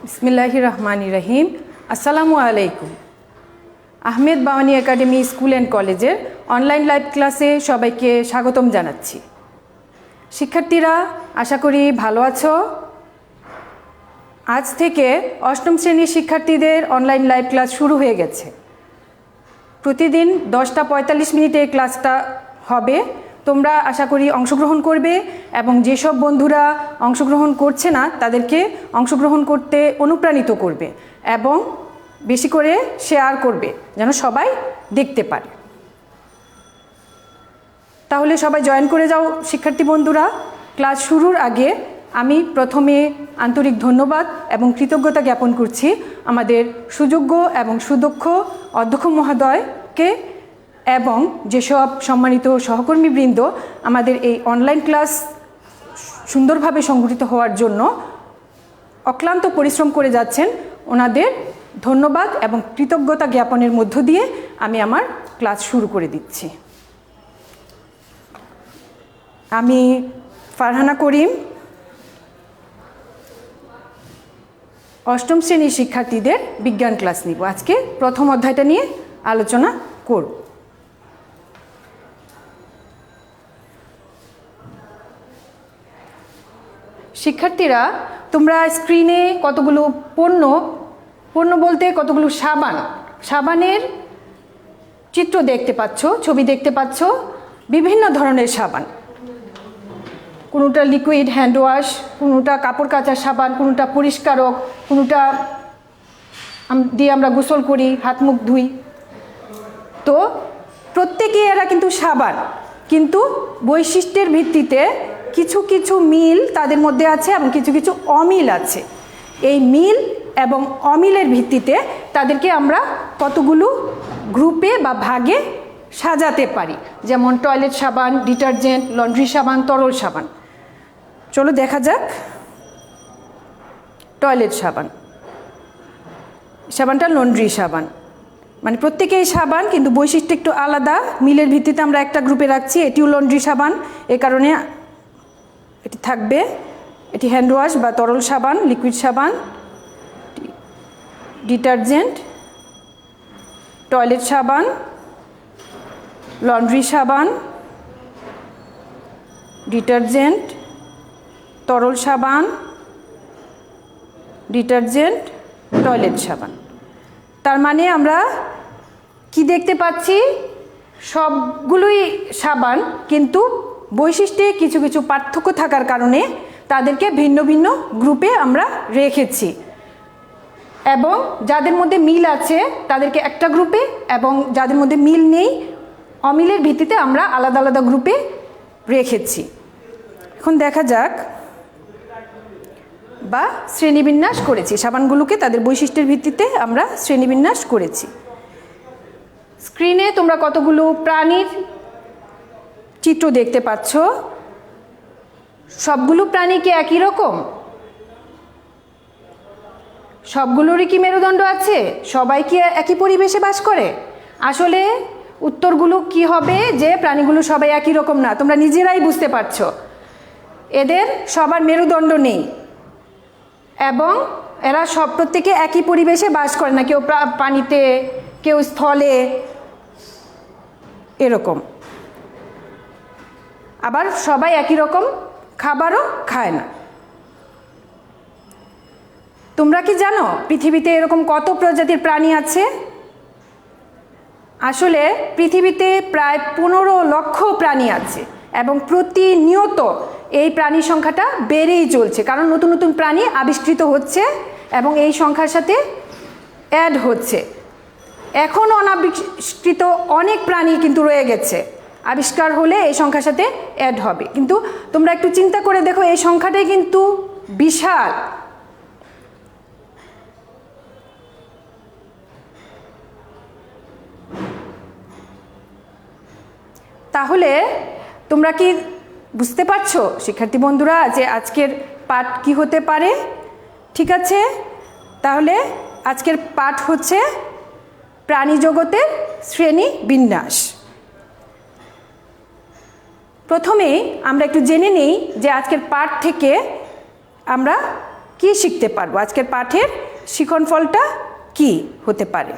বিসমিল্লাহির রহমানির রহিম। আসসালামু আলাইকুম। Ahmed Bawani academy school and কলেজের অনলাইন লাইভ ক্লাসে সবাইকে স্বাগতম জানাচ্ছি। শিক্ষার্থীরা, আশা করি ভালো আছো। আজ থেকে অষ্টম শ্রেণীর শিক্ষার্থীদের অনলাইন লাইভ ক্লাস শুরু হয়ে গেছে। প্রতিদিন 10টা 45 মিনিটে ক্লাসটা হবে। তোমরা আশা করি অংশগ্রহণ করবে এবং যেসব বন্ধুরা অংশগ্রহণ করছে না তাদেরকে অংশগ্রহণ করতে অনুপ্রাণিত করবে এবং বেশি করে শেয়ার করবে যেন সবাই দেখতে পারে। তাহলে সবাই জয়েন করে যাও শিক্ষার্থী বন্ধুরা। ক্লাস শুরুর আগে আমি প্রথমে আন্তরিক ধন্যবাদ এবং কৃতজ্ঞতা জ্ঞাপন করছি আমাদের সুযোগ্য এবং সুদক্ষ অধ্যক্ষ মহোদয়কে এবং যেসব সম্মানিত সহকর্মীবৃন্দ আমাদের এই অনলাইন ক্লাস সুন্দরভাবে সংগঠিত হওয়ার জন্য অক্লান্ত পরিশ্রম করে যাচ্ছেন। ওনাদের ধন্যবাদ এবং কৃতজ্ঞতা জ্ঞাপনের মধ্য দিয়ে আমি আমার ক্লাস শুরু করে দিচ্ছি। আমি ফারহানা করিম, অষ্টম শ্রেণীর শিক্ষার্থীদের বিজ্ঞান ক্লাস নিব। আজকে প্রথম অধ্যায়টা নিয়ে আলোচনা করব। শিক্ষার্থীরা, তোমরা স্ক্রিনে কতগুলো পণ্য বলতে কতগুলো সাবানের চিত্র দেখতে পাচ্ছ, ছবি দেখতে পাচ্ছ। বিভিন্ন ধরনের সাবান, কোনোটা লিকুইড হ্যান্ড ওয়াশ, কোনোটা কাপড় কাচার সাবান, কোনোটা পরিষ্কারক, কোনোটা দিয়ে আমরা গোসল করি, হাত মুখ ধুই। তো প্রত্যেকেই এরা কিন্তু সাবান, কিন্তু বৈশিষ্ট্যের ভিত্তিতে কিছু কিছু মিল তাদের মধ্যে আছে এবং কিছু কিছু অমিল আছে। এই মিল এবং অমিলের ভিত্তিতে তাদেরকে আমরা কতগুলো গ্রুপে বা ভাগে সাজাতে পারি, যেমন টয়লেট সাবান, ডিটারজেন্ট, লন্ড্রি সাবান, তরল সাবান। চলো দেখা যাক। টয়লেট সাবানটা লন্ড্রি সাবান, মানে প্রত্যেকেই সাবান কিন্তু বৈশিষ্ট্য একটু আলাদা। মিলের ভিত্তিতে আমরা একটা গ্রুপে রাখছি। এটিও লন্ড্রি সাবান, এ কারণে এটি থাকবে। এটি হ্যান্ড ওয়াশ বা তরল সাবান, লিকুইড সাবান, ডিটারজেন্ট, টয়লেট সাবান, লন্ড্রি সাবান, ডিটারজেন্ট, তরল সাবান, ডিটারজেন্ট, টয়লেট সাবান। তার মানে আমরা কি দেখতে পাচ্ছি? সবগুলোই সাবান, কিন্তু বৈশিষ্ট্যে কিছু কিছু পার্থক্য থাকার কারণে তাদেরকে ভিন্ন ভিন্ন গ্রুপে আমরা রেখেছি। এবং যাদের মধ্যে মিল আছে তাদেরকে একটা গ্রুপে, এবং যাদের মধ্যে মিল নেই অমিলের ভিত্তিতে আমরা আলাদা আলাদা গ্রুপে রেখেছি। এখন দেখা যাক, বা শ্রেণীবিন্যাস করেছি সাবানগুলোকে, তাদের বৈশিষ্ট্যের ভিত্তিতে আমরা শ্রেণীবিন্যাস করেছি। স্ক্রিনে তোমরা কতগুলো প্রাণীর চিত্র দেখতে পাচ্ছ। সবগুলো প্রাণী কি একই রকম? সবগুলোরই কি মেরুদণ্ড আছে? সবাই কি একই পরিবেশে বাস করে? আসলে উত্তরগুলো কি হবে যে প্রাণীগুলো সবাই একই রকম না। তোমরা নিজেরাই বুঝতে পারছো, এদের সবার মেরুদণ্ড নেই এবং এরা প্রত্যেকে একই পরিবেশে বাস করে না। কেউ পানিতে, কেউ স্থলে, এরকম। আবার সবাই একই রকম খাবারও খায় না। তোমরা কি জানো পৃথিবীতে এরকম কত প্রজাতির প্রাণী আছে? আসলে পৃথিবীতে প্রায় 15 লক্ষ প্রাণী আছে এবং প্রতিনিয়ত এই প্রাণীর সংখ্যাটা বেড়েই চলছে, কারণ নতুন নতুন প্রাণী আবিষ্কৃত হচ্ছে এবং এই সংখ্যার সাথে অ্যাড হচ্ছে। এখনও অনাবিষ্কৃত অনেক প্রাণী কিন্তু রয়ে গেছে, আবিষ্কার হলে এই সংখ্যার সাথে অ্যাড হবে। কিন্তু তোমরা একটু চিন্তা করে দেখো, এই সংখ্যাটাই কিন্তু বিশাল। তাহলে তোমরা কি বুঝতে পারছো শিক্ষার্থী বন্ধুরা যে আজকের পাঠ কি হতে পারে? ঠিক আছে, তাহলে আজকের পাঠ হচ্ছে প্রাণী জগতের শ্রেণী বিন্যাস। প্রথমেই আমরা একটু জেনে নিই যে আজকের পাঠ থেকে আমরা কি শিখতে পারবো, আজকের পাঠের শিক্ষণফলটা কি হতে পারে।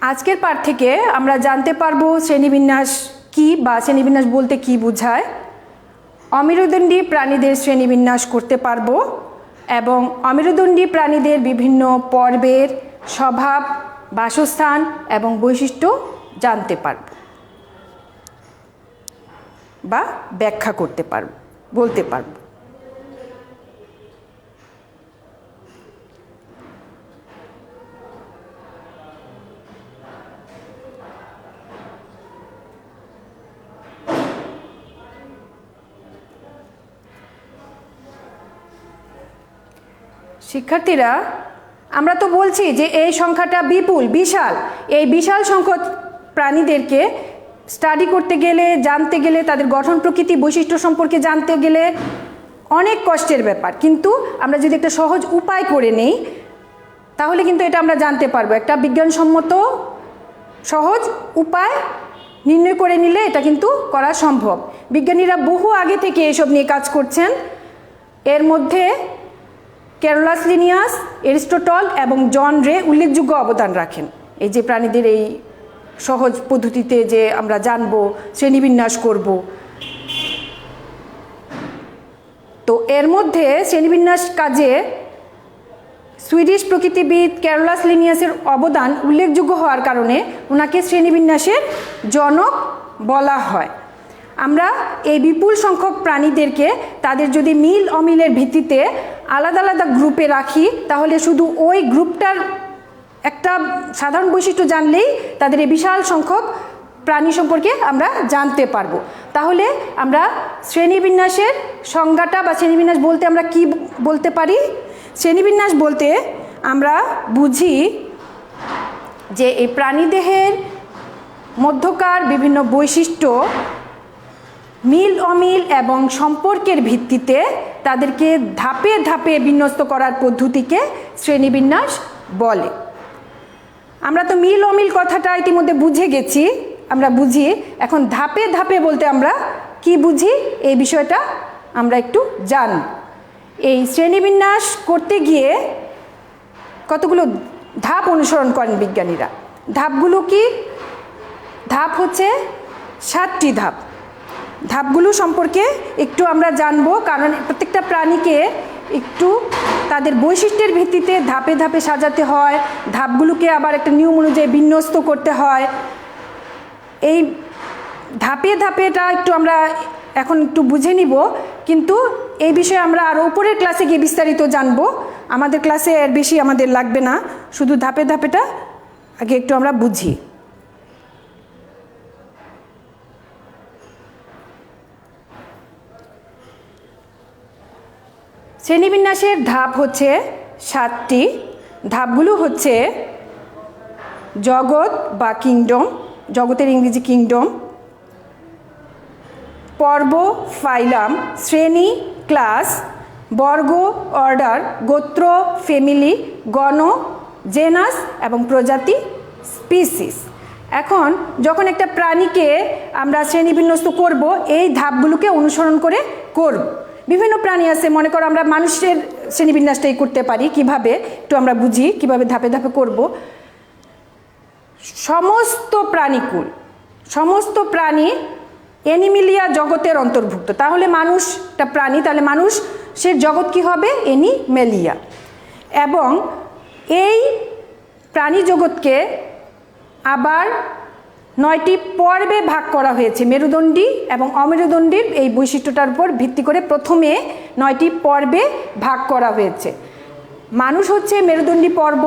আজকের পাঠ থেকে আমরা জানতে পারবো শ্রেণীবিন্যাস কি বা শ্রেণীবিন্যাস বলতে কি বোঝায়, অমেরুদণ্ডী প্রাণীদের শ্রেণীবিন্যাস করতে পারবো এবং অমেরুদণ্ডী প্রাণীদের বিভিন্ন পর্বের স্বভাব, বাসস্থান এবং বৈশিষ্ট্য জানতে পারব বা ব্যাখ্যা করতে পারব, বলতে পারব। শিক্ষার্থীরা, আমরা তো বলছি যে এই সংখ্যাটা বিপুল, বিশাল। এই বিশাল সংখ্যক প্রাণীদেরকে স্টাডি করতে গেলে, জানতে গেলে, তাদের গঠন প্রকৃতি বৈশিষ্ট্য সম্পর্কে জানতে গেলে অনেক কষ্টের ব্যাপার। কিন্তু আমরা যদি একটা সহজ উপায় করে নেই তাহলে কিন্তু এটা আমরা জানতে পারবো। একটা বিজ্ঞানসম্মত সহজ উপায় নির্ণয় করে নিলে এটা কিন্তু করা সম্ভব। বিজ্ঞানীরা বহু আগে থেকে এসব নিয়ে কাজ করছেন। এর মধ্যে ক্যারোলাস লিনিয়াস, এরিস্টটল এবং জন রে উল্লেখযোগ্য অবদান রাখেন। এই যে প্রাণীদের এই সহজ পদ্ধতিতে যে আমরা জানবো, শ্রেণীবিন্যাস করব। তো এর মধ্যে শ্রেণীবিন্যাস কাজে সুইডিশ প্রকৃতিবিদ ক্যারোলাস লিনিয়াসের অবদান উল্লেখযোগ্য হওয়ার কারণে ওনাকে শ্রেণীবিন্যাসের জনক বলা হয়। আমরা এই বিপুল সংখ্যক প্রাণীদেরকে তাদের যদি মিল অমিলের ভিত্তিতে আলাদা আলাদা গ্রুপে রাখি তাহলে শুধু ওই গ্রুপটার একটা সাধারণ বৈশিষ্ট্য জানলেই তাদের এই বিশাল সংখ্যক প্রাণী সম্পর্কে আমরা জানতে পারবো। তাহলে আমরা শ্রেণীবিন্যাসের সংজ্ঞাটা বা শ্রেণীবিন্যাস বলতে আমরা কি বলতে পারি? শ্রেণীবিন্যাস বলতে আমরা বুঝি যে এই প্রাণীদেহের মধ্যকার বিভিন্ন বৈশিষ্ট্য মিল অমিল এবং সম্পর্কের ভিত্তিতে তাদেরকে ধাপে ধাপে বিন্যস্ত করার পদ্ধতিকে শ্রেণীবিন্যাস বলে। আমরা তো মিল অমিল কথাটা ইতিমধ্যে বুঝে গেছি, আমরা বুঝি। এখন ধাপে ধাপে বলতে আমরা কি বুঝি এই বিষয়টা আমরা একটু জানি। এই শ্রেণীবিন্যাস করতে গিয়ে কতগুলো ধাপ অনুসরণ করেন বিজ্ঞানীরা। ধাপগুলো কি? ধাপ হচ্ছে 7টি ধাপ। ধাপগুলো সম্পর্কে একটু আমরা জানবো, কারণ প্রত্যেকটা প্রাণীকে একটু তাদের বৈশিষ্ট্যের ভিত্তিতে ধাপে ধাপে সাজাতে হয়, ধাপগুলোকে আবার একটা নিয়ম অনুযায়ী বিন্যস্ত করতে হয়। এই ধাপে ধাপেটা একটু আমরা এখন একটু বুঝে নিব, কিন্তু এই বিষয়ে আমরা আরও উপরের ক্লাসে গিয়ে বিস্তারিত জানবো। আমাদের ক্লাসে এর বেশি আমাদের লাগবে না, শুধু ধাপে ধাপেটা আগে একটু আমরা বুঝি। শ্রেণীবিন্যাসের ধাপ হচ্ছে 7টি। ধাপগুলো হচ্ছে জগৎ বা কিংডম, জগতের ইংরেজি কিংডম, পর্ব ফাইলাম, শ্রেণী ক্লাস, বর্গ অর্ডার, গোত্র ফ্যামিলি, গণ জেনাস এবং প্রজাতি স্পিসিস। এখন যখন একটা প্রাণীকে আমরা শ্রেণীবিন্যস্ত করব এই ধাপগুলোকে অনুসরণ করে করব। বিভিন্ন প্রাণী আছে, মনে করো আমরা মানুষের শ্রেণীবিন্যাসটাই করতে পারি। কিভাবে একটু আমরা বুঝি, কিভাবে ধাপে ধাপে করব। সমস্ত প্রাণীকুল, সমস্ত প্রাণী অ্যানিমেলিয়া জগতের অন্তর্ভুক্ত। তাহলে মানুষটা প্রাণী, তাহলে মানুষের জগৎ কি হবে? অ্যানিমেলিয়া। এবং এই প্রাণী জগৎকে আবার 9টি পর্বে ভাগ করা হয়েছে। মেরুদণ্ডী এবং অমেরুদণ্ডীর এই বৈশিষ্ট্যটার উপর ভিত্তি করে প্রথমে 9টি পর্বে ভাগ করা হয়েছে। মানুষ হচ্ছে মেরুদণ্ডী পর্ব,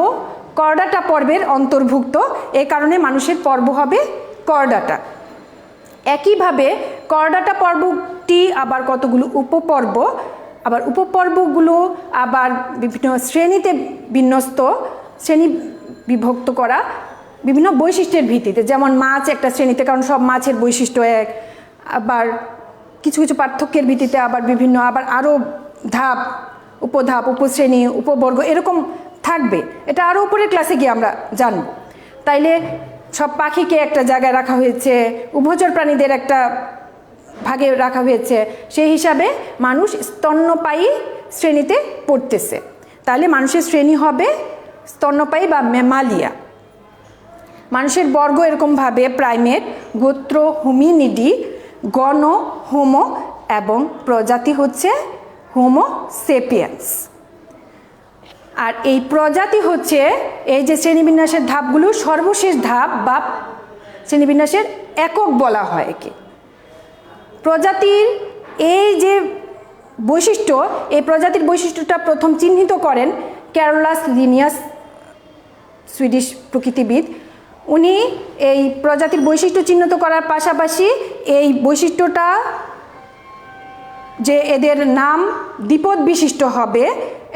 করডাটা পর্বের অন্তর্ভুক্ত। এই কারণে মানুষের পর্ব হবে করডাটা। একইভাবে করডাটা পর্বটি আবার কতগুলো উপপর্ব, আবার উপপর্বগুলো আবার বিভিন্ন শ্রেণীতে বিন্যস্ত, শ্রেণী বিভক্ত করা বিভিন্ন বৈশিষ্ট্যের ভিত্তিতে। যেমন মাছ একটা শ্রেণীতে, কারণ সব মাছের বৈশিষ্ট্য এক। আবার কিছু কিছু পার্থক্যের ভিত্তিতে আবার বিভিন্ন আবার আরও ধাপ, উপধাপ, উপশ্রেণী, উপবর্গ এরকম থাকবে। এটা আরও উপরের ক্লাসে গিয়ে আমরা জানব। তাইলে সব পাখিকে একটা জায়গায় রাখা হয়েছে, উভচর প্রাণীদের একটা ভাগে রাখা হয়েছে, সেই হিসাবে মানুষ স্তন্যপায়ী শ্রেণীতে পড়তেছে। তাহলে মানুষের শ্রেণী হবে স্তন্যপায়ী বা ম্যামালিয়া। মানুষের বর্গ এরকমভাবে প্রাইমেট, গোত্র হোমিনিডি, গণ হোমো এবং প্রজাতি হচ্ছে হোমো সেপিয়েন্স। আর এই প্রজাতি হচ্ছে এই যে শ্রেণীবিন্যাসের ধাপগুলো সর্বশেষ ধাপ বা শ্রেণীবিন্যাসের একক বলা হয় একে। প্রজাতির এই যে বৈশিষ্ট্য, এই প্রজাতির বৈশিষ্ট্যটা প্রথম চিহ্নিত করেন ক্যারোলাস লিনিয়াস, সুইডিশ প্রকৃতিবিদ। উনি এই প্রজাতির বৈশিষ্ট্য চিহ্নিত করার পাশাপাশি এই বৈশিষ্ট্যটা যে এদের নাম দ্বিপদ বিশিষ্ট হবে,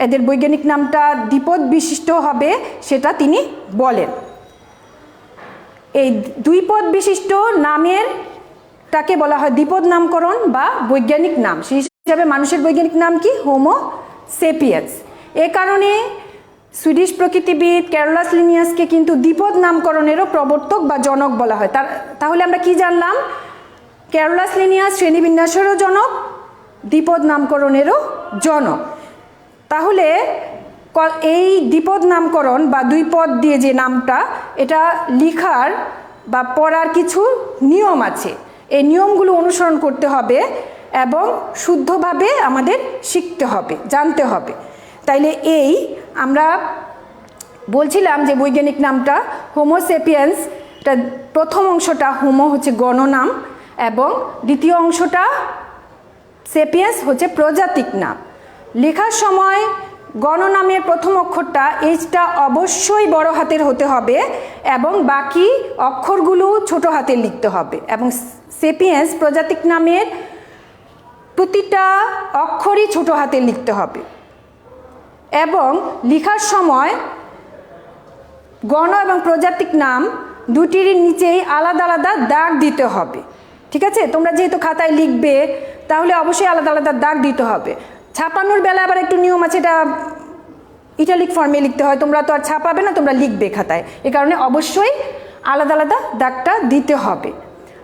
এদের বৈজ্ঞানিক নামটা দ্বিপদ বিশিষ্ট হবে, সেটা তিনি বলেন। এই দুইপদ বিশিষ্ট নামের তাকে বলা হয় দ্বিপদ নামকরণ বা বৈজ্ঞানিক নাম। সেই হিসাবে মানুষের বৈজ্ঞানিক নাম কি? Homo sapiens. এ কারণে সুইডিশ প্রকৃতিবিদ ক্যারোলাস লিনিয়াসকে কিন্তু দ্বিপদ নামকরণেরও প্রবর্তক বা জনক বলা হয়। তাহলে আমরা কি জানলাম? ক্যারোলাস লিনিয়াস শ্রেণীবিন্যাসেরও জনক, দ্বিপদ নামকরণেরও জনক। তাহলে এই দ্বিপদ নামকরণ বা দুই পদ দিয়ে যে নামটা, এটা লিখার বা পড়ার কিছু নিয়ম আছে। এই নিয়মগুলো অনুসরণ করতে হবে এবং শুদ্ধভাবে আমাদের শিখতে হবে, জানতে হবে। তাইলে এই আমরা বলছিলাম যে বৈজ্ঞানিক নামটা হোমো সেপিয়েন্স, প্রথম অংশটা হোমো হচ্ছে গণনাম এবং দ্বিতীয় অংশটা সেপিয়েন্স হচ্ছে প্রজাতিক নাম। লেখার সময় গণনামের প্রথম অক্ষরটা এইচটা অবশ্যই বড় হাতের হতে হবে এবং বাকি অক্ষরগুলো ছোট হাতের লিখতে হবে। এবং সেপিয়েন্স প্রজাতিক নামের প্রতিটা অক্ষরই ছোট হাতে লিখতে হবে। এবং লেখার সময় গণ এবং প্রজাতিক নাম দুটির নিচেই আলাদা আলাদা দাগ দিতে হবে। ঠিক আছে? তোমরা যেহেতু খাতায় লিখবে তাহলে অবশ্যই আলাদা আলাদা দাগ দিতে হবে। ছাপানোর বেলা আবার একটু নিয়ম আছে, এটা ইটালিক ফর্মে লিখতে হয়। তোমরা তো আর ছাপাবে না, তোমরা লিখবে খাতায়, এ কারণে অবশ্যই আলাদা আলাদা দাগটা দিতে হবে।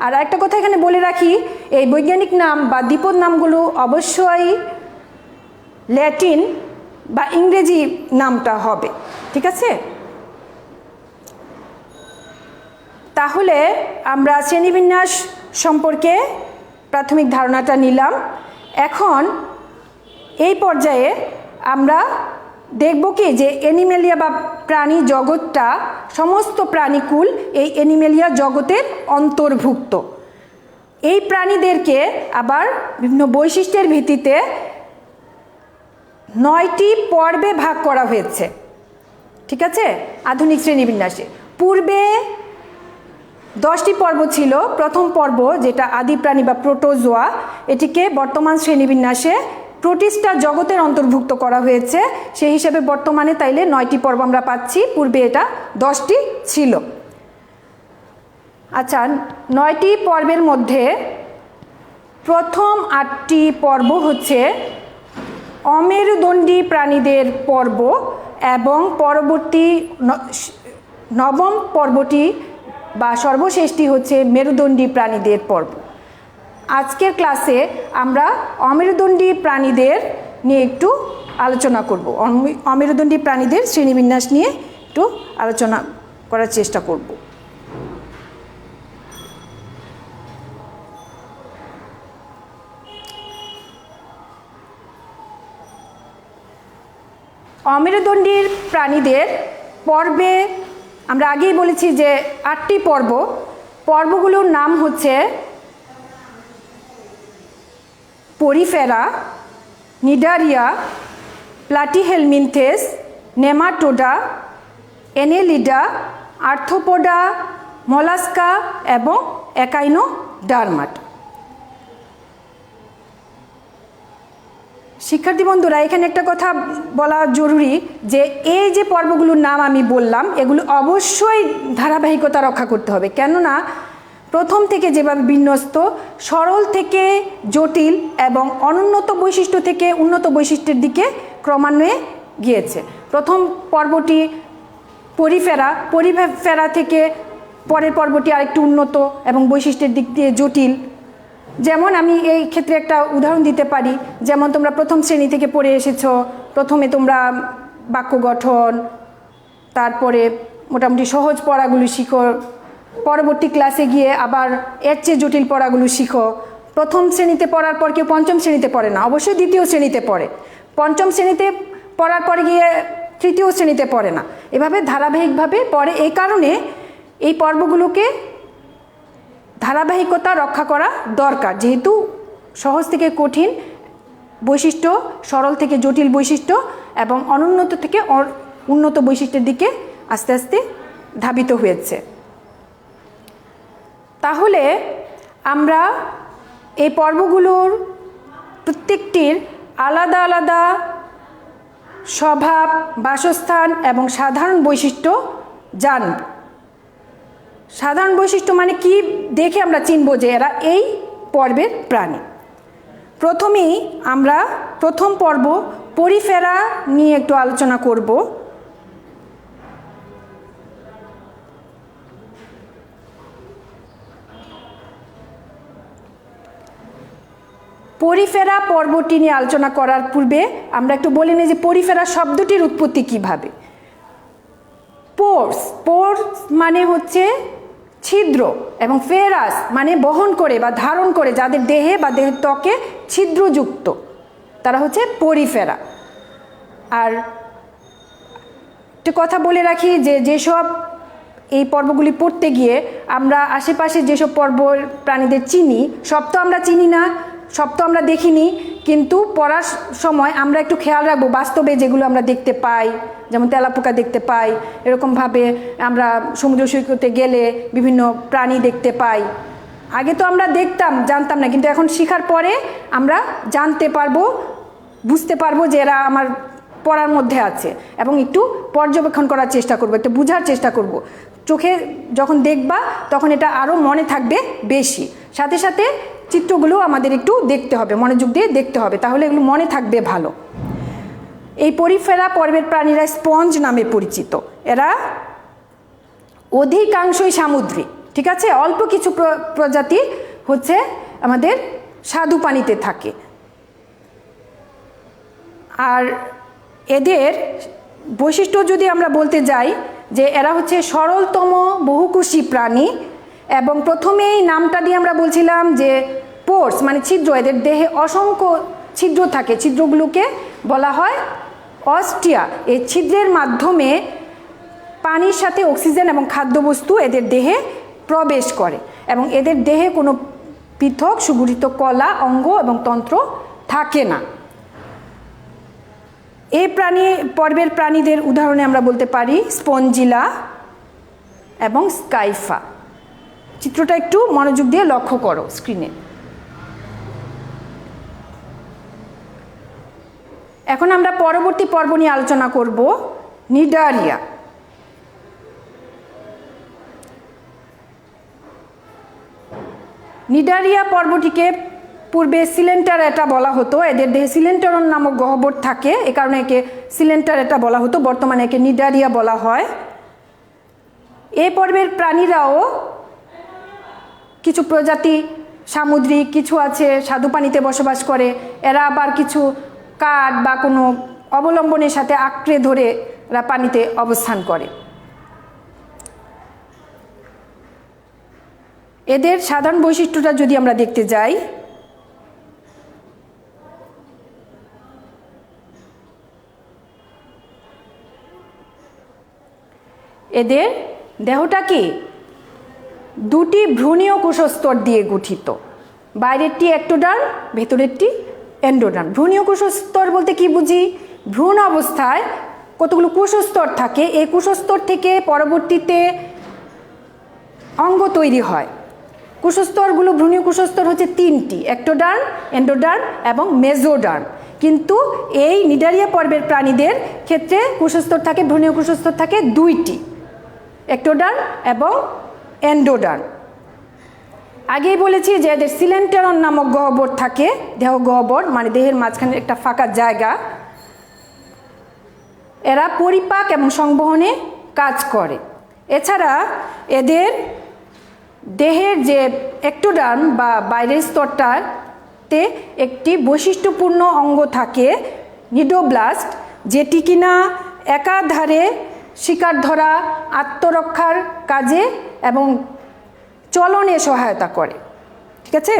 আর একটা কথা এখানে বলে রাখি, এই বৈজ্ঞানিক নাম বা দ্বিপদ নামগুলো অবশ্যই ল্যাটিন বা ইংরেজি নামটা হবে। ঠিক আছে? তাহলে আমরা শ্রেণীবিন্যাস সম্পর্কে প্রাথমিক ধারণাটা নিলাম। এখন এই পর্যায়ে আমরা দেখব কি যে অ্যানিমেলিয়া বা প্রাণী জগৎটা, সমস্ত প্রাণীকুল এই অ্যানিমেলিয়া জগতের অন্তর্ভুক্ত। এই প্রাণীদেরকে আবার বিভিন্ন বৈশিষ্ট্যের ভিত্তিতে 9টি পর্বে ভাগ করা হয়েছে। ঠিক আছে? আধুনিক শ্রেণীবিন্যাসে পূর্বে 10টি পর্ব ছিল। প্রথম পর্ব যেটা আদি প্রাণী বা প্রোটোজোয়া, এটিকে বর্তমান শ্রেণীবিন্যাসে প্রোটিস্টা জগতের অন্তর্ভুক্ত করা হয়েছে। সেই হিসেবে বর্তমানে তাইলে 9টি পর্ব আমরা পাচ্ছি, পূর্বে এটা 10টি ছিল। আচ্ছা, 9টি পর্বের মধ্যে প্রথম 8টি পর্ব হচ্ছে অমেরুদণ্ডী প্রাণীদের পর্ব এবং পরবর্তী নবম পর্বটি বা সর্বশেষটি হচ্ছে মেরুদণ্ডী প্রাণীদের পর্ব। আজকের ক্লাসে আমরা অমেরুদণ্ডী প্রাণীদের নিয়ে একটু আলোচনা করব। অমেরুদণ্ডী প্রাণীদের শ্রেণীবিন্যাস নিয়ে একটু আলোচনা করার চেষ্টা করব। অমেরুদণ্ডী প্রাণীদের পর্বে আমরা আগেই বলেছি যে 8টি পর্ব। পর্বগুলোর নাম হচ্ছে Porifera, Cnidaria, Platyhelminthes, Nematoda, Annelida, Arthropoda, Mollusca এবং একাইনোডার্মাটা। শিক্ষার্থী বন্ধুরা, এখানে একটা কথা বলা জরুরি যে এই যে পর্বগুলোর নাম আমি বললাম, এগুলো অবশ্যই ধারাবাহিকতা রক্ষা করতে হবে। কেননা প্রথম থেকে যেভাবে বিন্যস্ত, সরল থেকে জটিল এবং অনুন্নত বৈশিষ্ট্য থেকে উন্নত বৈশিষ্ট্যের দিকে ক্রমান্বয়ে গিয়েছে। প্রথম পর্বটি পরিফেরা থেকে পরের পর্বটি আরেকটু উন্নত এবং বৈশিষ্ট্যের দিক দিয়ে জটিল। যেমন আমি এই ক্ষেত্রে একটা উদাহরণ দিতে পারি, যেমন তোমরা প্রথম শ্রেণী থেকে পড়ে এসেছো, প্রথমে তোমরা বাক্য গঠন, তারপরে মোটামুটি সহজ পড়াগুলো শিখো, পরবর্তী ক্লাসে গিয়ে আবার এর চেয়ে জটিল পড়াগুলো শিখো। প্রথম শ্রেণীতে পড়ার পর কেউ পঞ্চম শ্রেণীতে পড়ে না, অবশ্যই দ্বিতীয় শ্রেণীতে পড়ে, পঞ্চম শ্রেণীতে পড়ার পরে গিয়ে তৃতীয় শ্রেণীতে পড়ে না, এভাবে ধারাবাহিকভাবে পড়ে। এই কারণে এই পর্বগুলোকে ধারাবাহিকতা রক্ষা করা দরকার, যেহেতু সহজ থেকে কঠিন বৈশিষ্ট্য, সরল থেকে জটিল বৈশিষ্ট্য এবং অনুন্নত থেকে উন্নত বৈশিষ্ট্যের দিকে আস্তে আস্তে ধাবিত হয়েছে। তাহলে আমরা এই পর্বগুলোর প্রত্যেকটির আলাদা আলাদা স্বভাব, বাসস্থান এবং সাধারণ বৈশিষ্ট্য জানব। সাধারণ বৈশিষ্ট্য মানে কি দেখে আমরা চিনব যে এরা এই পর্বের প্রাণী। প্রথমেই আমরা প্রথম পর্ব পরিফেরা নিয়ে একটু আলোচনা করব। পরিফেরা পর্বটি নিয়ে আলোচনা করার পূর্বে আমরা একটু বলে নিই যে পরিফেরা শব্দটির উৎপত্তি কিভাবে। পোর্স, পোর্স মানে হচ্ছে ছিদ্র, এবং ফেরাস মানে বহন করে বা ধারণ করে, যাদের দেহে বা দেহের ত্বকে ছিদ্রযুক্ত, তারা হচ্ছে পরিফেরা। আর একটা কথা বলে রাখি যে যেসব এই পর্বগুলি পড়তে গিয়ে আমরা আশেপাশে যেসব পর্ব প্রাণীদের চিনি, সব তো আমরা চিনি না, সব তো আমরা দেখিনি, কিন্তু পড়ার সময় আমরা একটু খেয়াল রাখবো বাস্তবে যেগুলো আমরা দেখতে পাই, যেমন তেলাপোকা দেখতে পাই, এরকমভাবে আমরা সমুদ্র সৈকতে গেলে বিভিন্ন প্রাণী দেখতে পাই। আগে তো আমরা দেখতাম, জানতাম না, কিন্তু এখন শেখার পরে আমরা জানতে পারবো, বুঝতে পারবো যে এরা আমার পড়ার মধ্যে আছে, এবং একটু পর্যবেক্ষণ করার চেষ্টা করবো, একটু বোঝার চেষ্টা করব। চোখে যখন দেখবা তখন এটা আরও মনে থাকবে বেশি। সাথে সাথে চিত্রগুলো আমাদের একটু দেখতে হবে, মনোযোগ দিয়ে দেখতে হবে, তাহলে এগুলো মনে থাকবে ভালো। এই পরিফেরা পর্বের প্রাণীরা স্পঞ্জ নামে পরিচিত। এরা অধিকাংশই সামুদ্রিক, ঠিক আছে, অল্প কিছু প্রজাতি হচ্ছে আমাদের স্বাদু পানিতে থাকে। আর এদের বৈশিষ্ট্য যদি আমরা বলতে যাই যে এরা হচ্ছে সরলতম বহুকোষী প্রাণী, এবং প্রথমেই নামটা দিয়ে আমরা বলছিলাম যে পোর্স মানে ছিদ্র, এদের দেহে অসংখ্য ছিদ্র থাকে, ছিদ্রগুলোকে বলা হয় অস্টিয়া। এই ছিদ্রের মাধ্যমে পানির সাথে অক্সিজেন এবং খাদ্যবস্তু এদের দেহে প্রবেশ করে, এবং এদের দেহে কোনো পৃথক সুগঠিত কলা, অঙ্গ এবং তন্ত্র থাকে না। এই পর্বের প্রাণীদের উদাহরণে আমরা বলতে পারি স্পঞ্জিলা এবং স্কাইফা। চিত্রটা একটু মনোযোগ দিয়ে লক্ষ্য করো স্ক্রিনে। এখন আমরা পরবর্তী পর্ব নিয়ে আলোচনা করব, নিডারিয়া। নিডারিয়া পর্বটিকে পূর্বে সিলেন্টারেটা বলা হতো, এদের দেহে সিলেন্টারন নামক গহ্বর থাকে, এ কারণে একে সিলেন্টারেটা বলা হতো, বর্তমানে একে নিডারিয়া বলা হয়। এই পর্বের প্রাণীরাও কিছু প্রজাতি সামুদ্রিক, কিছু আছে স্বাদু পানিতে বসবাস করে, এরা আবার কিছু কাঠ বা কোনো অবলম্বনের সাথে আঁকড়ে ধরে এরা পানিতে অবস্থান করে। এদের সাধারণ বৈশিষ্ট্যটা যদি আমরা দেখতে যাই, এদের দেহটা কি দুটি ভ্রূণীয় কোষস্তর দিয়ে গঠিত, বাইরেরটি একটোডার্ম, ভেতরেরটি এন্ডোডার্ম। ভ্রূণীয় কোষস্তর বলতে কি বুঝি? ভ্রূণ অবস্থায় কতগুলো কোষস্তর থাকে, এই কোষস্তর থেকে পরবর্তীতে অঙ্গ তৈরি হয়। কোষস্তরগুলো, ভ্রূণীয় কোষস্তর হচ্ছে তিনটি, একটোডার্ম, এন্ডোডার্ম এবং মেসোডার্ম। কিন্তু এই নিডারিয়া পর্বের প্রাণীদের ক্ষেত্রে কোষস্তর থাকে, ভ্রূণীয় কোষস্তর থাকে দুইটি, একটোডার্ম এবং এন্ডোডার্ম। আগেই বলেছি যে এদের সিলেন্টারন নামক গহ্বর থাকে, দেহ গহ্বর মানে দেহের মাঝখানে একটা ফাঁকা জায়গা। এরা পরিপাক এবং সংবহনে কাজ করে। এছাড়া এদের দেহের যে একটোডার্ম বা বাইরের স্তরটাতে একটি বৈশিষ্ট্যপূর্ণ অঙ্গ থাকে নিডোব্লাস্ট, যেটি কিনা একাধারে শিকার ধরা, আত্মরক্ষার কাজে এবং চলনে সহায়তা করে। ঠিক আছে,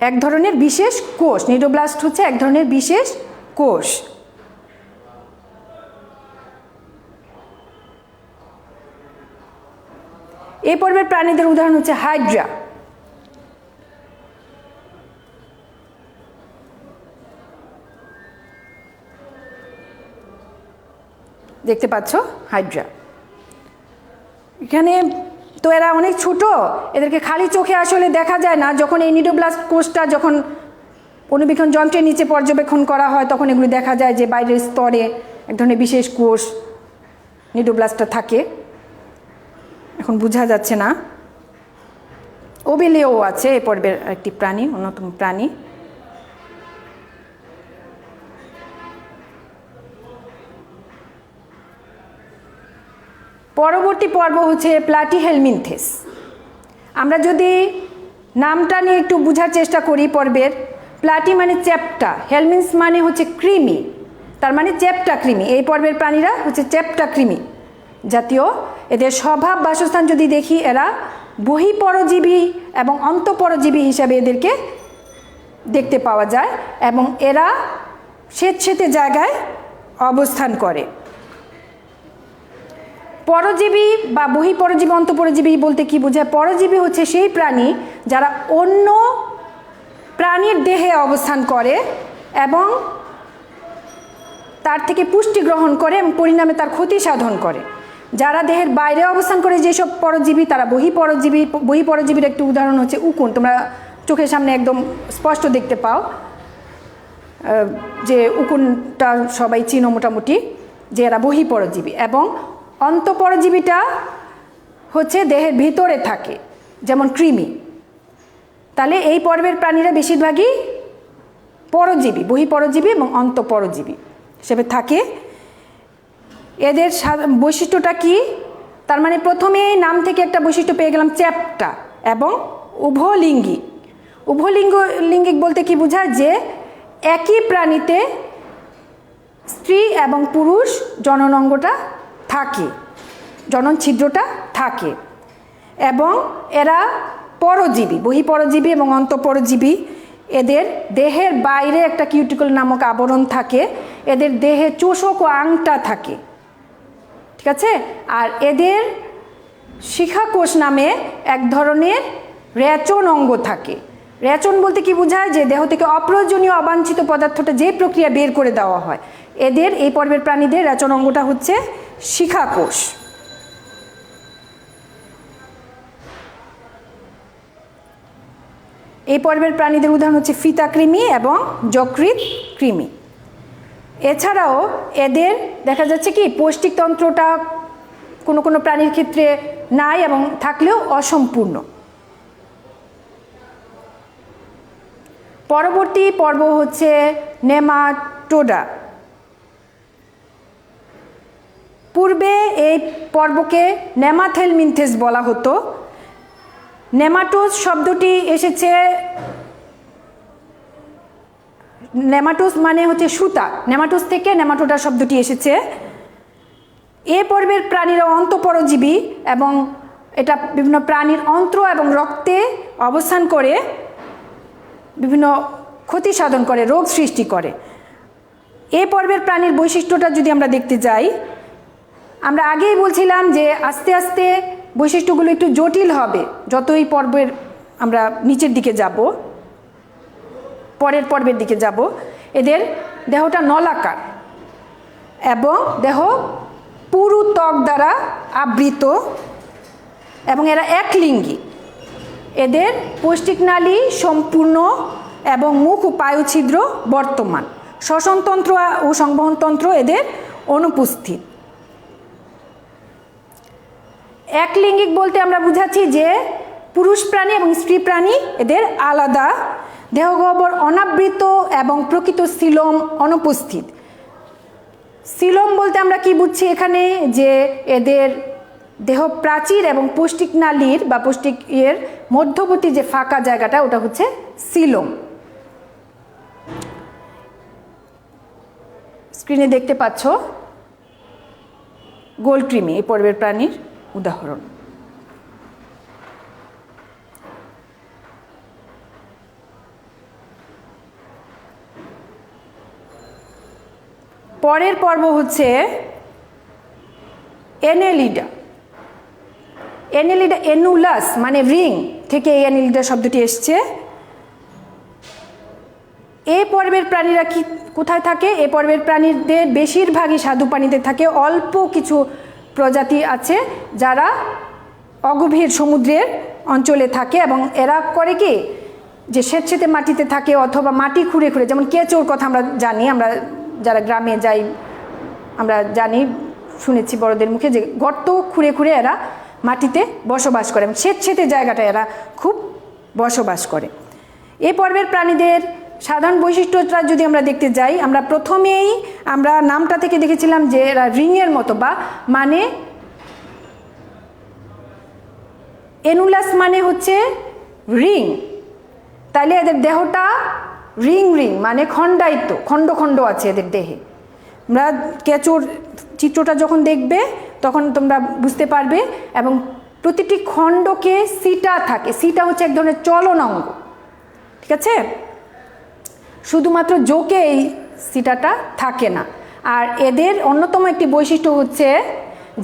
এক ধরনের বিশেষ কোষ, নিডোব্লাস্ট হচ্ছে এক ধরনের বিশেষ কোষ। এই পর্বের প্রাণীদের উদাহরণ হচ্ছে হাইড্রা। দেখতে পাচ্ছ হাইড্রা। এখানে তো এরা অনেক ছোট, এদেরকে খালি চোখে আসলে দেখা যায় না। যখন এই নিডোব্লাস্ট কোষটা যখন অণুবীক্ষণ যন্ত্রের নিচে পর্যবেক্ষণ করা হয় তখন এগুলো দেখা যায় যে বাইরের স্তরে এক ধরনের বিশেষ কোষ নিডোব্লাস্টটা থাকে। এখন বোঝা যাচ্ছে না। ওবেলেও আছে এ পর্বের একটি প্রাণী, অন্যতম প্রাণী। পরবর্তী পর্ব হচ্ছে প্লাটিহেলমিনথেস। আমরা যদি নামটা নিয়ে একটু বোঝার চেষ্টা করি পর্বের, প্লাটি মানে চ্যাপ্টা, হেলমিনস মানে হচ্ছে কৃমি, তার মানে চ্যাপ্টা কৃমি। এই পর্বের প্রাণীরা হচ্ছে চ্যাপ্টা কৃমি জাতীয়। এদের স্বভাব বাসস্থান যদি দেখি, এরা বহিঃপরজীবী এবং অন্তঃপরজীবী হিসাবে এদেরকে দেখতে পাওয়া যায় এবং এরা স্বেচ্ছেতে জায়গায় অবস্থান করে। পরজীবী বা বহিঃপরজীবী অন্তঃপরজীবী বলতে কি বোঝায়? পরজীবী হচ্ছে সেই প্রাণী যারা অন্য প্রাণীর দেহে অবস্থান করে এবং তার থেকে পুষ্টি গ্রহণ করে এবং পরিণামে তার ক্ষতি সাধন করে। যারা দেহের বাইরে অবস্থান করে যেসব পরজীবী তারা বহিঃপরজীবী। বহিঃপরজীবীর একটি উদাহরণ হচ্ছে উকুন। তোমরা চোখের সামনে একদম স্পষ্ট দেখতে পাও যে উকুনটা সবাই চিনো মোটামুটি, যে এরা বহিঃপরজীবী। এবং অন্তঃপরজীবীটা হচ্ছে দেহের ভিতরে থাকে, যেমন কৃমি। তাহলে এই পর্বের প্রাণীরা বেশিরভাগই পরজীবী, বহিঃপরজীবী এবং অন্তঃপরজীবী হিসেবে থাকে। এদের বৈশিষ্ট্যটা কি? তার মানে প্রথমেই নাম থেকে একটা বৈশিষ্ট্য পেয়ে গেলাম, চ্যাপ্টা এবং উভলিঙ্গিক। উভলিঙ্গিক বলতে কি বোঝায়? যে একই প্রাণীতে স্ত্রী এবং পুরুষ জনন অঙ্গটা থাকে, জনন ছিদ্রটা থাকে। এবং এরা পরজীবী, বহিঃপরজীবী এবং অন্তঃপরজীবী। এদের দেহের বাইরে একটা কিউটিকল নামক আবরণ থাকে, এদের দেহে চোষক ও আংটা থাকে। ঠিক আছে, আর এদের শিখাকোষ নামে এক ধরনের রেচন অঙ্গ থাকে। রেচন বলতে কি বোঝায়? যে দেহ থেকে অপ্রয়োজনীয় অবাঞ্ছিত পদার্থটা যে প্রক্রিয়া বের করে দেওয়া হয়, এদের এই পর্বের প্রাণীদের রেচন অঙ্গটা হচ্ছে শিখাকোষ। এই পর্বের প্রাণীদের উদাহরণ হচ্ছে ফিতাকৃমি এবং যকৃৎ কৃমি। এছাড়াও এদের দেখা যাচ্ছে কি পৌষ্টিকতন্ত্রটা কোনো কোনো প্রাণীর ক্ষেত্রে নাই এবং থাকলেও অসম্পূর্ণ। পরবর্তী পর্ব হচ্ছে নেমাটোডা। পূর্বে এই পর্বকে নেমাথেলমিনথেস বলা হতো। নেমাটোস শব্দটি এসেছে, নেমাটোস মানে হচ্ছে সুতা, নেমাটোস থেকে নেমাটোডা শব্দটি এসেছে। এ পর্বের প্রাণীরা অন্তঃপরজীবী এবং এটা বিভিন্ন প্রাণীর অন্ত্র এবং রক্তে অবস্থান করে বিভিন্ন ক্ষতি সাধন করে, রোগ সৃষ্টি করে। এ পর্বের প্রাণীর বৈশিষ্ট্যটা যদি আমরা দেখতে যাই, আমরা আগেই বলছিলাম যে আস্তে আস্তে বৈশিষ্ট্যগুলো একটু জটিল হবে যতই পর্বের আমরা নিচের দিকে যাব, পরের পর্বের দিকে যাব। এদের দেহটা নলাকার এবং দেহ পুরু ত্বক দ্বারা আবৃত এবং এরা একলিঙ্গী। এদের পৌষ্টিকনালী সম্পূর্ণ এবং মুখ ও পায়ুছিদ্র বর্তমান। শ্বসনতন্ত্র ও সংবহনতন্ত্র এদের অনুপস্থিত। একলিঙ্গিক বলতে আমরা বুঝাচ্ছি যে পুরুষ প্রাণী এবং স্ত্রী প্রাণী এদের আলাদা, দেহগহ্বর অনাবৃত এবং প্রকৃত সিলোম অনুপস্থিত। সিলোম বলতে আমরা কি বুঝছি এখানে? যে এদের দেহ প্রাচীর এবং পৌষ্টিক নালীর বা পৌষ্টিক এর মধ্যবর্তী যে ফাঁকা জায়গাটা ওটা হচ্ছে সিলোম। স্ক্রিনে দেখতে পাচ্ছ গোলকৃমি এই পর্বের প্রাণীর উদাহরণ। পরের পর্ব হচ্ছে এনেলিডা। এনেলিডা এনুলাস মানে রিং থেকে এই এনেলিডা শব্দটি এসছে। এই পর্বের প্রাণীরা কি কোথায় থাকে? এই পর্বের প্রাণীদের বেশিরভাগই স্বাদু পানিতে থাকে। অল্প কিছু প্রজাতি আছে যারা অগভীর সমুদ্রের অঞ্চলে থাকে এবং এরা করে কি যে স্বেচ্ছেতে মাটিতে থাকে অথবা মাটি খুঁড়ে খুঁড়ে, যেমন কেঁচোর কথা আমরা জানি, আমরা যারা গ্রামে যাই আমরা জানি, শুনেছি বড়দের মুখে যে গর্ত খুঁড়ে খুঁড়ে এরা মাটিতে বসবাস করে এবং স্বেচ্ছেতে জায়গাটা এরা খুব বসবাস করে। এই পর্বের প্রাণীদের সাধারণ বৈশিষ্ট্যটা যদি আমরা দেখতে যাই, আমরা প্রথমেই আমরা নামটা থেকে দেখেছিলাম যে এরা রিংয়ের মতো বা মানে এনুলাস মানে হচ্ছে রিং, তাইলে এদের দেহটা রিং রিং মানে খণ্ডায়িত, খণ্ড খণ্ড আছে এদের দেহে। আমরা কেঁচোর চিত্রটা যখন দেখবে তখন তোমরা বুঝতে পারবে এবং প্রতিটি খণ্ডকে সিটা থাকে। সিটা হচ্ছে এক ধরনের চলন অঙ্গ, ঠিক আছে? শুধুমাত্র জোকে এই সিটাটা থাকে না। আর এদের অন্যতম একটি বৈশিষ্ট্য হচ্ছে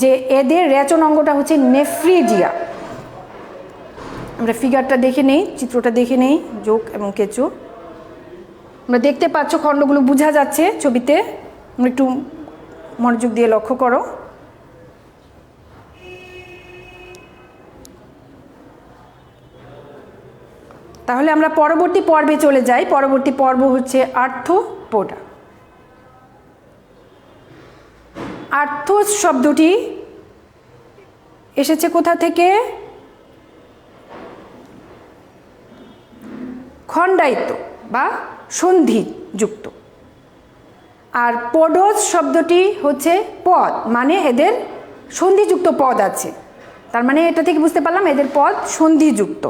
যে এদের রেচন অঙ্গটা হচ্ছে নেফ্রিডিয়া। আমরা ফিগারটা দেখে নেই, চিত্রটা দেখে নেই, জোক এবং কেঁচো আমরা দেখতে পাচ্ছ, খণ্ডগুলো বোঝা যাচ্ছে ছবিতে, একটু মনোযোগ দিয়ে লক্ষ্য করো। তাহলে আমরা পরবর্তী পর্বে চলে যাই। পরবর্তী পর্ব হচ্ছে আর্থ্রোপোডা। আর্থ্রোস শব্দটি এসেছে কোথা থেকে? খণ্ডায়িত বা সন্ধিযুক্ত। আর পোডোস শব্দটি হচ্ছে পদ, মানে এদের সন্ধিযুক্ত পদ আছে, তার মানে এটা থেকে বুঝতে পারলাম এদের পদ সন্ধিযুক্ত।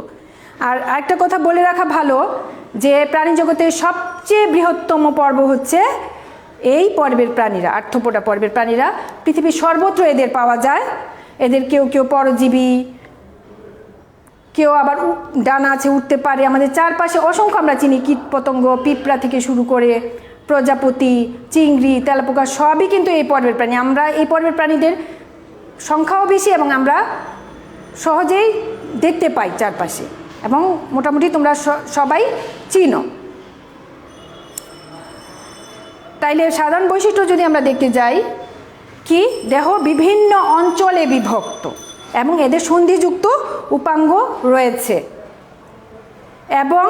আর আরেকটা কথা বলে রাখা ভালো যে প্রাণী জগতের সবচেয়ে বৃহত্তম পর্ব হচ্ছে এই পর্বের প্রাণীরা, আর্থ্রোপোডা পর্বের প্রাণীরা। পৃথিবীর সর্বত্র এদের পাওয়া যায়। এদের কেউ কেউ পরজীবী, কেউ আবার ডানা আছে, উঠতে পারে। আমাদের চারপাশে অসংখ্য আমরা চিনি কীট পতঙ্গ, পিঁপড়া থেকে শুরু করে প্রজাপতি, চিংড়ি, তেলাপোকা সবই কিন্তু এই পর্বের প্রাণী। আমরা এই পর্বের প্রাণীদের সংখ্যাও বেশি এবং আমরা সহজেই দেখতে পাই চারপাশে এবং মোটামুটি তোমরা সবাই চিনো। তাইলে সাধারণ বৈশিষ্ট্য যদি আমরা দেখতে যাই, কি দেহ বিভিন্ন অঞ্চলে বিভক্ত এবং এদের সন্ধিযুক্ত উপাঙ্গ রয়েছে এবং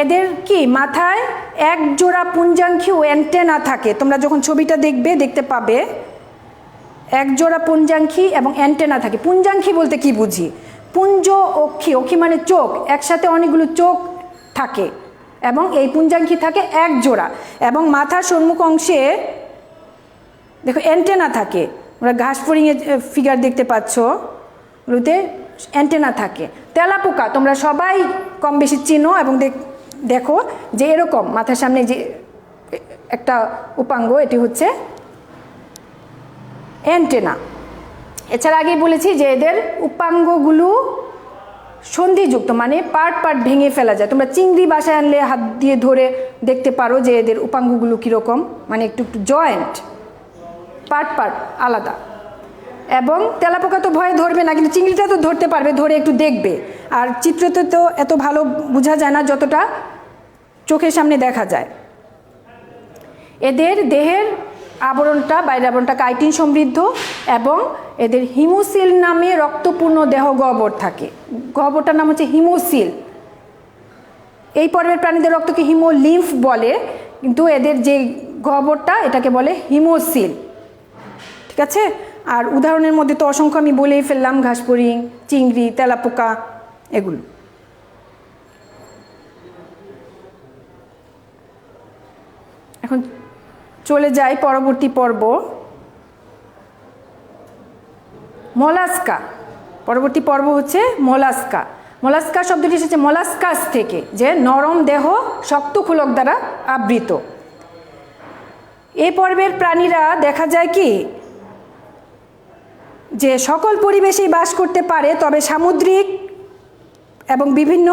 এদের কি মাথায় এক জোড়া পুঞ্জাঙ্খী ও অ্যান্টেনা থাকে। তোমরা যখন ছবিটা দেখবে দেখতে পাবে এক জোড়া পুঞ্জাঙ্খী এবং অ্যান্টেনা থাকে। পুঞ্জাঙ্খী বলতে কি বুঝি? পুঞ্জ অক্ষী, অক্ষী মানে চোখ, একসাথে অনেকগুলো চোখ থাকে এবং এই পুঞ্জাঙ্খী থাকে এক জোড়া এবং মাথার সম্মুখ অংশে দেখো অ্যান্টেনা থাকে। আমরা ঘাস ফড়িংয়ের ফিগার দেখতে পাচ্ছ, ওগুলোতে অ্যান্টেনা থাকে। তেলাপোকা তোমরা সবাই কম বেশি চিনো এবং দেখো যে এরকম মাথার সামনে যে একটা উপাঙ্গ, এটি হচ্ছে অ্যান্টেনা। এছাড়া আগেই বলেছি যে এদের উপাঙ্গগুলো সন্ধিযুক্ত, মানে পার্ট পার্ট ভেঙে ফেলা যায়। তোমরা চিংড়ি বাসায় আনলে হাত দিয়ে ধরে দেখতে পারো যে এদের উপাঙ্গগুলো কীরকম, মানে একটু একটু জয়েন্ট, পার্ট পার্ট আলাদা। এবং তেলাপোকা তো ভয়ে ধরবে না, কিন্তু চিংড়িটা তো ধরতে পারবে, ধরে একটু দেখবে। আর চিত্রতে তো এত ভালো বোঝা যায় না যতটা চোখের সামনে দেখা যায়। এদের দেহের আবরণটা, বাইরের আবরণটা কাইটিন সমৃদ্ধ এবং এদের হিমোসিল নামে রক্তপূর্ণ দেহ গহ্বর থাকে। গহ্বরটার নাম হচ্ছে হিমোসিল। এই পর্বের প্রাণীদের রক্তকে হিমোলিম্ফ বলে, কিন্তু এদের যে গহ্বরটা এটাকে বলে হিমোসিল, ঠিক আছে? আর উদাহরণের মধ্যে তো অসংখ্য আমি বলেই ফেললাম, ঘাস ফড়িং, চিংড়ি, তেলাপোকা, এগুলো। এখন চলে যাই পরবর্তী পর্ব মলাস্কা। পরবর্তী পর্ব হচ্ছে মলাস্কা। মলাস্কা শব্দটি এসেছে মলাস্কাস থেকে, যে নরম দেহ শক্ত খোলক দ্বারা আবৃত। এই পর্বের প্রাণীরা দেখা যায় কি যে সকল পরিবেশেই বাস করতে পারে, তবে সামুদ্রিক এবং বিভিন্ন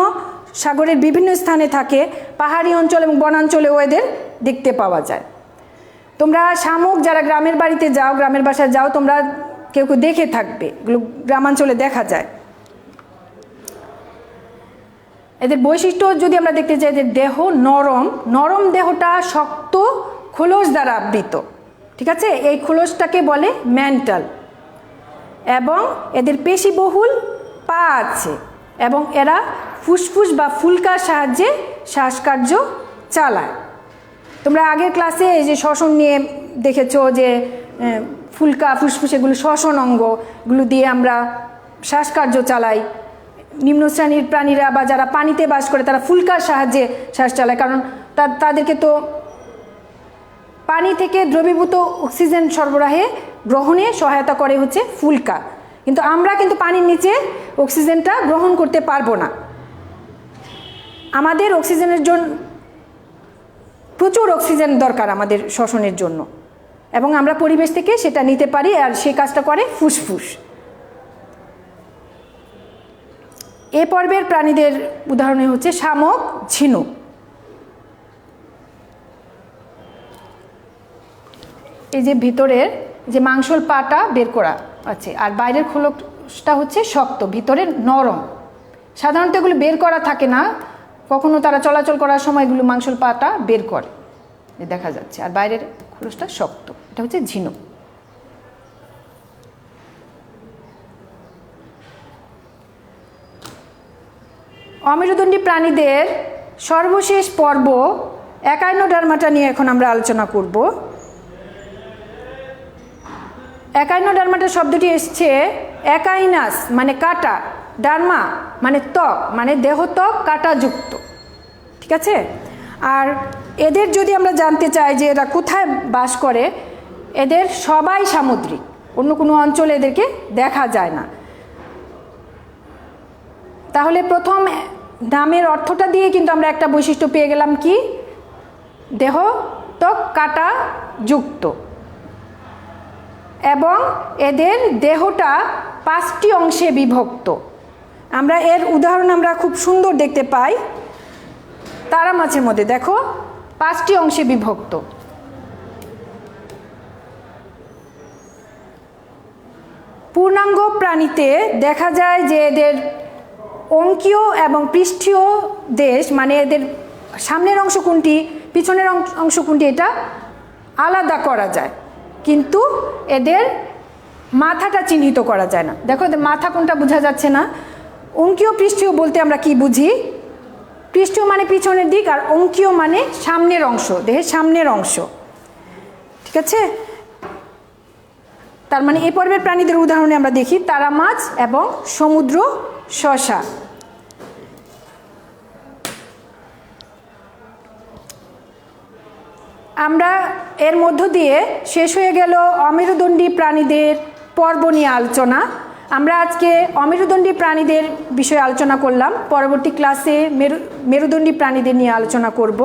সাগরের বিভিন্ন স্থানে থাকে। পাহাড়ি অঞ্চল এবং বনাঞ্চলেও এদের দেখতে পাওয়া যায়। তোমরা শামুক যারা গ্রামের বাড়িতে যাও, গ্রামের বাসায় যাও, তোমরা কেউ কেউ দেখে থাকবে, এগুলো গ্রামাঞ্চলে দেখা যায়। এদের বৈশিষ্ট্য যদি আমরা দেখতে চাই, এদের দেহ নরম, নরম দেহটা শক্ত খোলস দ্বারা আবৃত, ঠিক আছে? এই খোলসটাকে বলে ম্যান্টাল। এবং এদের পেশিবহুল পা আছে এবং এরা ফুসফুস বা ফুলকার সাহায্যে শ্বাসকার্য চালায়। তোমরা আগের ক্লাসে এই যে শ্বসন নিয়ে দেখেছো যে ফুলকা ফুসফুস এগুলো শ্বসন অঙ্গ, এগুলো দিয়ে আমরা শ্বাসকার্য চালাই। নিম্ন শ্রেণীর প্রাণীরা বা যারা পানিতে বাস করে তারা ফুলকার সাহায্যে শ্বাস চালায়, কারণ তাদেরকে তো পানি থেকে দ্রবীভূত অক্সিজেন সরবরাহে গ্রহণে সহায়তা করে হচ্ছে ফুলকা। কিন্তু আমরা কিন্তু পানির নিচে অক্সিজেনটা গ্রহণ করতে পারবো না। আমাদের অক্সিজেনের জন্য প্রচুর অক্সিজেন দরকার আমাদের শ্বসনের জন্য, এবং আমরা পরিবেশ থেকে সেটা নিতে পারি, আর সেই কাজটা করে ফুসফুস। এ পর্বের প্রাণীদের উদাহরণ হচ্ছে শামুক, ঝিনুক। এই যে ভিতরের যে মাংসল পাটা বের করা আছে, আর বাইরের খোলসটা হচ্ছে শক্ত, ভিতরে নরম। সাধারণত এগুলো বের করা থাকে না, কখনো তারা চলাচল করার সময় এগুলো মাংসল পাটা বের করে, দেখা যাচ্ছে, আর বাইরের খোলসটা শক্ত। এটা হচ্ছে ঝিনুক। অমেরুদণ্ডী প্রাণীদের সর্বশেষ পর্ব একাইনোডার্মাটা নিয়ে এখন আমরা আলোচনা করব। একাইনোডার্মাটা শব্দটি এসছে একাইনাস মানে কাটা, ডার্মা মানে ত্বক, মানে দেহত্বক কাটাযুক্ত, ঠিক আছে? আর এদের যদি আমরা জানতে চাই যে এরা কোথায় বাস করে, এদের সবাই সামুদ্রিক, অন্য কোনো অঞ্চলে এদেরকে দেখা যায় না। তাহলে প্রথম নামের অর্থটা দিয়ে কিন্তু আমরা একটা বৈশিষ্ট্য পেয়ে গেলাম, কি? দেহ ত্বক কাটা যুক্ত, এবং এদের দেহটা 5টি অংশে বিভক্ত। আমরা এর উদাহরণ আমরা খুব সুন্দর দেখতে পাই তারা মাছের মধ্যে। দেখো 5টি অংশে বিভক্ত। পূর্ণাঙ্গ প্রাণীতে দেখা যায় যে এদের অঙ্কীয় এবং পৃষ্ঠীয় দেশ, মানে এদের সামনের অংশ কোনটি পিছনের অংশ কোনটি এটা আলাদা করা যায়, কিন্তু এদের মাথাটা চিহ্নিত করা যায় না। দেখো এদের মাথা কোনটা বোঝা যাচ্ছে না। অঙ্কীয় পৃষ্ঠীয় বলতে আমরা কি বুঝি? পৃষ্ঠীয় মানে পিছনের দিক, আর অঙ্কীয় মানে সামনের অংশ, দেহের সামনের অংশ, ঠিক আছে? তার মানে এই পর্বের প্রাণীদের উদাহরণে আমরা দেখি তারা মাছ এবং সমুদ্র শসা। আমরা এর মধ্য দিয়ে শেষ হয়ে গেল অমেরুদণ্ডী প্রাণীদের পর্ব নিয়ে আলোচনা। আমরা আজকে অমেরুদণ্ডী প্রাণীদের বিষয়ে আলোচনা করলাম, পরবর্তী ক্লাসে মেরুদণ্ডী প্রাণীদের নিয়ে আলোচনা করব।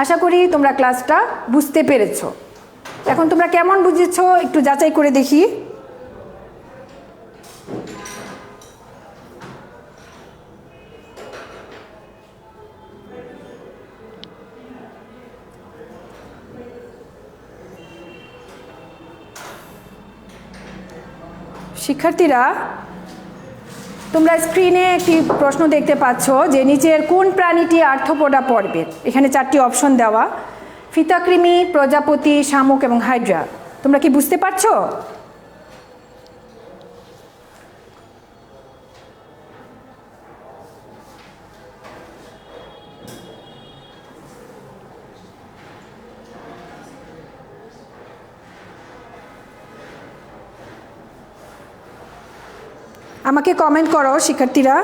আশা করি তোমরা ক্লাসটা বুঝতে পেরেছো। এখন তোমরা কেমন বুঝেছো একটু যাচাই করে দেখি। শিক্ষার্থীরা, তোমরা স্ক্রিনে একটি প্রশ্ন দেখতে পাচ্ছ যে নিচের কোন প্রাণীটি আর্থ্রোপোডা পর্বের। এখানে 4টি অপশন দেওয়া: ফিতাকৃমি, প্রজাপতি, শামুক এবং হাইড্রা। তোমরা কি বুঝতে পারছো? আমাকে কমেন্ট করো শিক্ষার্থীরা।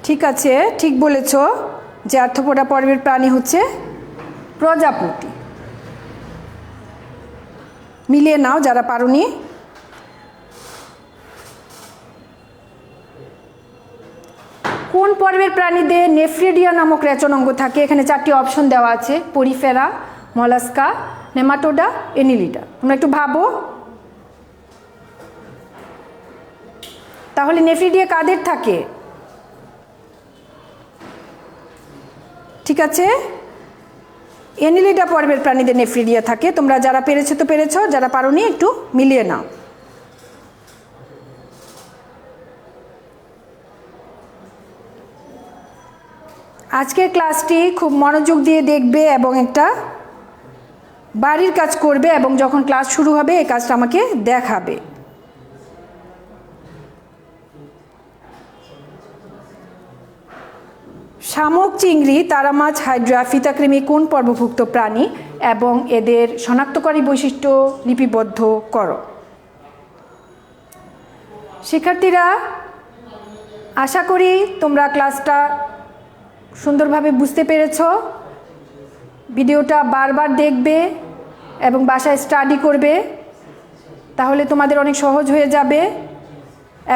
ঠিক আছে, ঠিক বলেছ যে আর্থ্রোপোডা পর্বের প্রাণী হচ্ছে প্রজাপতি। মিলিয়ে নাও যারা পারোনি। কোন পর্বের প্রাণীদের নেফ্রিডিয়া নামক রেচন অঙ্গ থাকে? এখানে 4টি অপশন দেওয়া আছে, পরিফেরা, মলাস্কা, নেমাটোডা, এনিলিডা। তোমরা একটু ভাবো। তাহলে নেফ্রিডিয়া কাদের থাকে? ঠিক আছে, এনিলিডা পর্বের প্রাণীদের নেফ্রিডিয়া থাকে। তোমরা যারা পেরেছো তো পেরেছো, যারা পারোনি একটু মিলিয়ে নাও। আজকের ক্লাসটি খুব মনোযোগ দিয়ে দেখবে এবং একটা বাড়ির কাজ করবে, এবং যখন ক্লাস শুরু হবে এই কাজটা আমাকে দেখাবে। শামুক, চিংড়ি, তারা মাছ, হাইড্রা, ফিতাকৃমি কোন পর্বভুক্ত প্রাণী এবং এদের শনাক্তকারী বৈশিষ্ট্য লিপিবদ্ধ করো। শিক্ষার্থীরা, আশা করি তোমরা ক্লাসটা সুন্দরভাবে বুঝতে পেরেছো। ভিডিওটা বারবার দেখবে এবং বাসায় স্টাডি করবে, তাহলে তোমাদের অনেক সহজ হয়ে যাবে।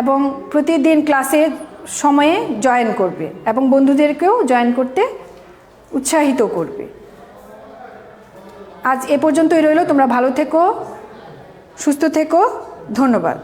এবং প্রতিদিন ক্লাসে সময়ে জয়েন করবে এবং বন্ধুদেরকেও জয়েন করতে উৎসাহিত করবে। আজ এ পর্যন্তই রইল। তোমরা ভালো থেকো, সুস্থ থেকো। ধন্যবাদ।